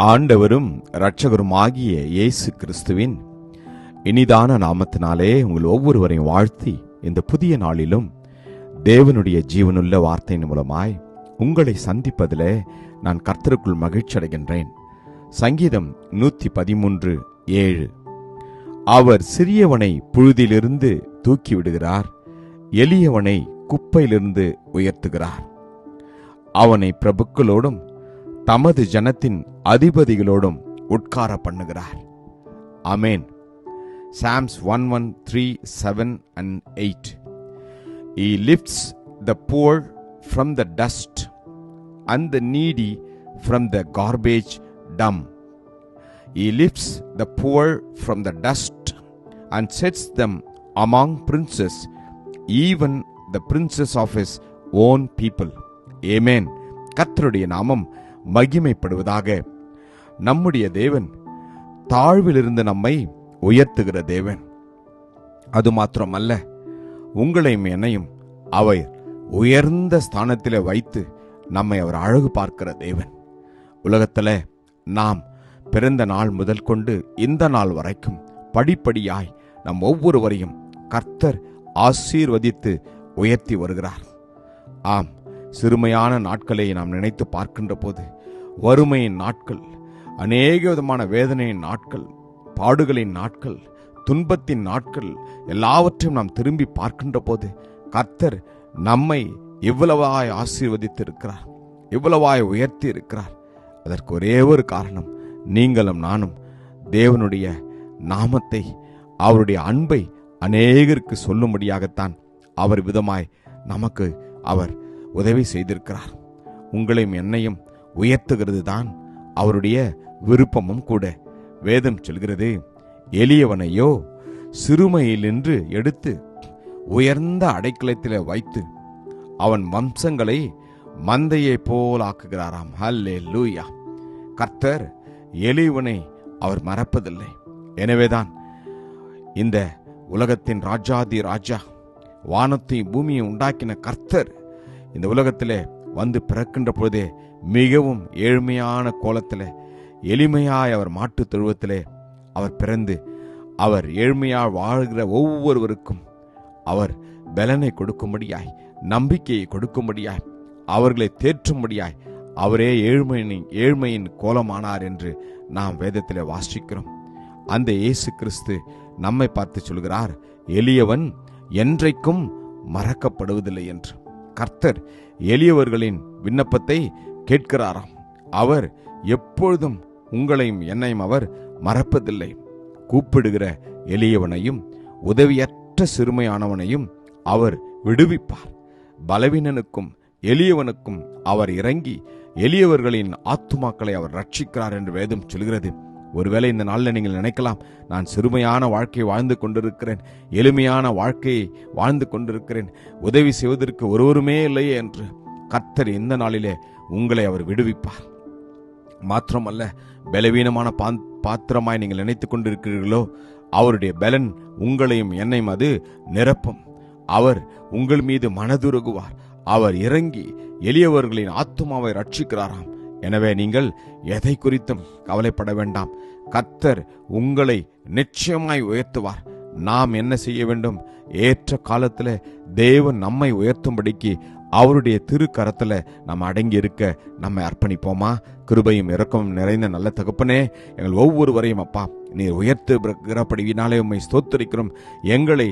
ஆண்டவரும் இரட்சகருமாகிய இயேசு கிறிஸ்துவின் இனிதான நாமத்தினாலே உங்கள் ஒவ்வொருவரையும் வாழ்த்தி இந்த புதிய நாளிலும் தேவனுடைய ஜீவனுள்ள வார்த்தையின் மூலமாய் உங்களை சந்திப்பதிலே நான் கர்த்தருக்குள் மகிழ்ச்சி அடைகின்றேன். சங்கீதம் 113:7. அவர் சிறியவனை புழுதியிலிருந்து தூக்கி விடுகிறார், எளியவனை குப்பையிலிருந்து உயர்த்துகிறார். அவனை பிரபுக்களோடும் தமது ஜனத்தின் அதிபதிகளோடும் உட்கார பண்ணுகிறார். ஆமென். Psalms 113:7 and 8. He lifts the poor from the dust and the needy from the garbage dump. He lifts the poor from the dust and sets them among princes, even the princes of his own people. Amen. கர்த்தருடைய நாமம் மகிமைப்படுவதாக. நம்முடைய தேவன் தாழ்விலிருந்து நம்மை உயர்த்துகிற தேவன். அது மாத்திரமல்ல, உங்களையும் என்னையும் அவர் உயர்ந்த ஸ்தானத்திலே வைத்து நம்மை அவர் அழகு பார்க்கிற தேவன். உலகத்தில் நாம் பிறந்த நாள் முதல் கொண்டு இந்த நாள் வரைக்கும் படிப்படியாய் நம் ஒவ்வொருவரையும் கர்த்தர் ஆசீர்வதித்து உயர்த்தி வருகிறார். ஆம், சிறுமையான நாட்களை நாம் நினைத்து பார்க்கின்ற போது, வறுமையின் நாட்கள், அநேக விதமான வேதனையின் நாட்கள், பாடுகளின் நாட்கள், துன்பத்தின் நாட்கள் எல்லாவற்றையும் நாம் திரும்பி பார்க்கின்ற போது கர்த்தர் நம்மை இவ்வளவாய் ஆசீர்வதித்து இருக்கிறார், இவ்வளவாய் உயர்த்தி இருக்கிறார். அதற்கு ஒரே ஒரு காரணம், நீங்களும் நானும் தேவனுடைய நாமத்தை, அவருடைய அன்பை அநேகருக்கு சொல்லும்படியாகத்தான் அவர் விதமாய் நமக்கு அவர் உதவி செய்திருக்கிறார். உங்களையும் என்னையும் உயர்த்துகிறது தான் அவருடைய விருப்பமும் கூட. வேதம் சொல்கிறது, எளியவனையோ சிறுமையிலின்று எடுத்து உயர்ந்த அடைக்கலத்தில் வைத்து அவன் வம்சங்களை மந்தையை போல் ஆக்குகிறாராம். ஹல்லேலூயா. கர்த்தர் எளியவனை அவர் மறப்பதில்லை. எனவேதான் இந்த உலகத்தின் ராஜாதி ராஜா, வானத்தையும் பூமியை உண்டாக்கின கர்த்தர் இந்த உலகத்திலே வந்து பிறக்கின்ற பொழுதே மிகவும் ஏழ்மையான கோலத்திலே, எளிமையாய் அவர் மாட்டு தொழுவத்திலே அவர் பிறந்து அவர் ஏழ்மையாய் வாழ்கிற ஒவ்வொருவருக்கும் அவர் பலனை கொடுக்கும்படியாய், நம்பிக்கையை கொடுக்கும்படியாய், அவர்களை தேற்றும்படியாய் அவரே ஏழ்மையின் கோலமானார் என்று நாம் வேதத்திலே வாசிக்கிறோம். அந்த இயேசு கிறிஸ்து நம்மை பார்த்து சொல்கிறார், எளியவன் என்றைக்கும் மறக்கப்படுவதில்லை என்று. கர்த்தர் எளியவர்களின் விண்ணப்பத்தை கேட்கிறாராம். அவர் எப்பொழுதும் உங்களையும் என்னையும் அவர் மறப்பதில்லை. கூப்பிடுகிற எளியவனையும் உதவியற்ற சிறுமையானவனையும் அவர் விடுவிப்பார். பலவீனனுக்கும் எளியவனுக்கும் அவர் இறங்கி எளியவர்களின் ஆத்துமாக்களை அவர் ரட்சிக்கிறார் என்று வேதம் சொல்கிறது. ஒருவேளை இந்த நாளில் நீங்கள் நினைக்கலாம், நான் சிறுமையான வாழ்க்கையை வாழ்ந்து கொண்டிருக்கிறேன், எளிமையான வாழ்க்கையை வாழ்ந்து கொண்டிருக்கிறேன், உதவி செய்வதற்கு ஒருவருமே இல்லையே என்று. கர்த்தர் இந்த நாளிலே உங்களை அவர் விடுவிப்பார். மாத்திரமல்ல, பலவீனமான பாத்திரமாய் நீங்கள் நினைத்து கொண்டிருக்கிறீர்களோ, அவருடைய பலன் உங்களையும் என்னையும் அது நிரப்பும். அவர் உங்கள் மீது மனதுருகுவார். அவர் இறங்கி எளியவர்களின் ஆத்துமாவை ரட்சிக்கிறாராம். எனவே நீங்கள் எதை குறித்தும் கவலைப்பட வேண்டாம். கர்த்தர் உங்களை நிச்சயமாய் உயர்த்துவார். நாம் என்ன செய்ய வேண்டும்? ஏற்ற காலத்தில் தேவன் நம்மை உயர்த்தும்படிக்கு அவருடைய திருக்கரத்தில் நம்ம அடங்கி இருக்க நம்மை அர்ப்பணிப்போமா? கிருபையும் இரக்கமும் நிறைந்த நல்ல தகப்பனே, எங்கள் ஒவ்வொருவரையும் அப்பா நீர் உயர்த்துகிறபடியினாலே உம்மை ஸ்தோத்திரிக்கிறோம். எங்களை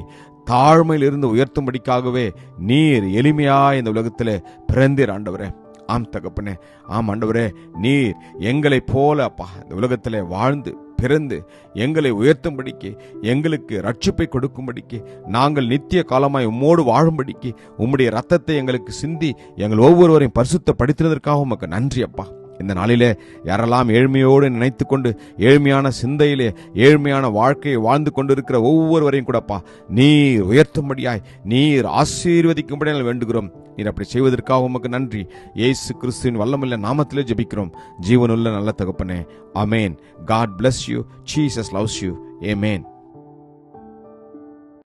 தாழ்மையிலிருந்து உயர்த்தும்படிக்காகவே நீர் எளிமையாய் இந்த உலகத்தில் பிறந்தீர் ஆண்டவரே. ஆம் தகப்பனே, ஆம் ஆண்டவரே, நீர் எங்களைப் போல அப்பா இந்த உலகத்தில் வாழ்ந்து பிறந்து எங்களை உயர்த்தும்படிக்கு, எங்களுக்கு ரட்சிப்பை கொடுக்கும்படிக்கு, நாங்கள் நித்திய காலமாய் உம்மோடு வாழும்படிக்கு உம்முடைய ரத்தத்தை எங்களுக்கு சிந்தி எங்கள் ஒவ்வொருவரையும் பரிசுத்தப்படுத்தினதற்காக உமக்கு நன்றி அப்பா. இந்த நாளிலே யாரெல்லாம் ஏழ்மையோடு நினைத்து கொண்டு ஏழ்மையான சிந்தையிலே ஏழ்மையான வாழ்க்கையை வாழ்ந்து கொண்டிருக்கிற ஒவ்வொருவரையும் கூடப்பா நீர் உயர்த்தும்படியாய், நீர் ஆசீர்வதிக்கும்படியாக வேண்டுகிறோம். நீர் அப்படி செய்வதற்காக உமக்கு நன்றி. இயேசு கிறிஸ்துவின் வல்லமையுள்ள நாமத்திலே ஜெபிக்கிறோம், ஜீவனுள்ள நல்ல தகப்பனே. ஆமென். God bless you. Jesus loves you. Amen.